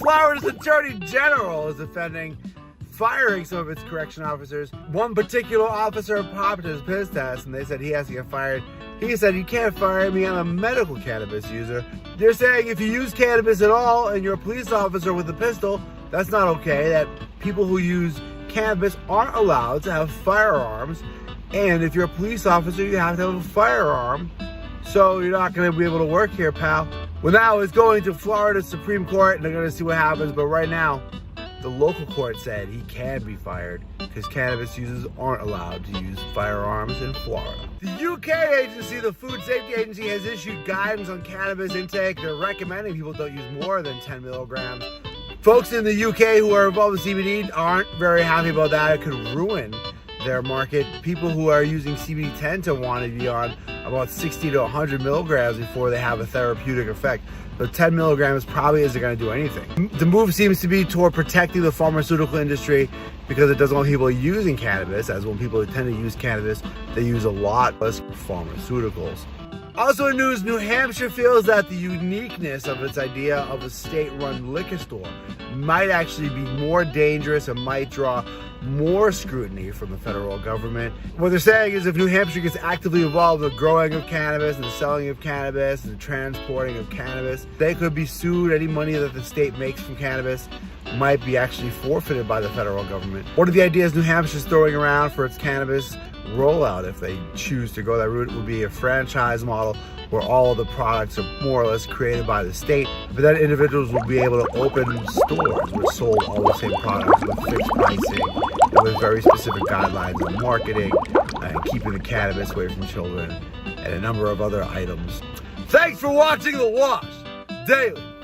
Florida's Attorney General is defending firing some of its correction officers. One particular officer popped his piss test and they said he has to get fired. He said, "You can't fire me, I'm a medical cannabis user." They're saying if you use cannabis at all and you're a police officer with a pistol, that's not okay. That people who use cannabis aren't allowed to have firearms. And if you're a police officer, you have to have a firearm. So you're not going to be able to work here, pal. Well, now it's going to Florida Supreme Court and they're going to see what happens. But right now, the local court said he can be fired because cannabis users aren't allowed to use firearms in Florida. The UK agency, the Food Safety Agency, has issued guidance on cannabis intake. They're recommending people don't use more than 10 milligrams. Folks in the UK who are involved in CBD aren't very happy about that. It could ruin their market. People who are using CBD tend to want to be on about 60 to 100 milligrams before they have a therapeutic effect. But 10 milligrams probably isn't going to do anything. The move seems to be toward protecting the pharmaceutical industry because it doesn't want people using cannabis, as when people tend to use cannabis, they use a lot less pharmaceuticals. Also in news, New Hampshire feels that the uniqueness of its idea of a state-run liquor store might actually be more dangerous and might draw more scrutiny from the federal government. What they're saying is if New Hampshire gets actively involved in the growing of cannabis and the selling of cannabis and the transporting of cannabis, they could be sued. Any money that the state makes from cannabis might be actually forfeited by the federal government. One of the ideas New Hampshire's throwing around for its cannabis rollout, if they choose to go that route, would be a franchise model where all of the products are more or less created by the state, but then individuals will be able to open stores which sold all the same products with fixed pricing and with very specific guidelines on marketing and keeping the cannabis away from children and a number of other items. Thanks for watching The Wash Daily.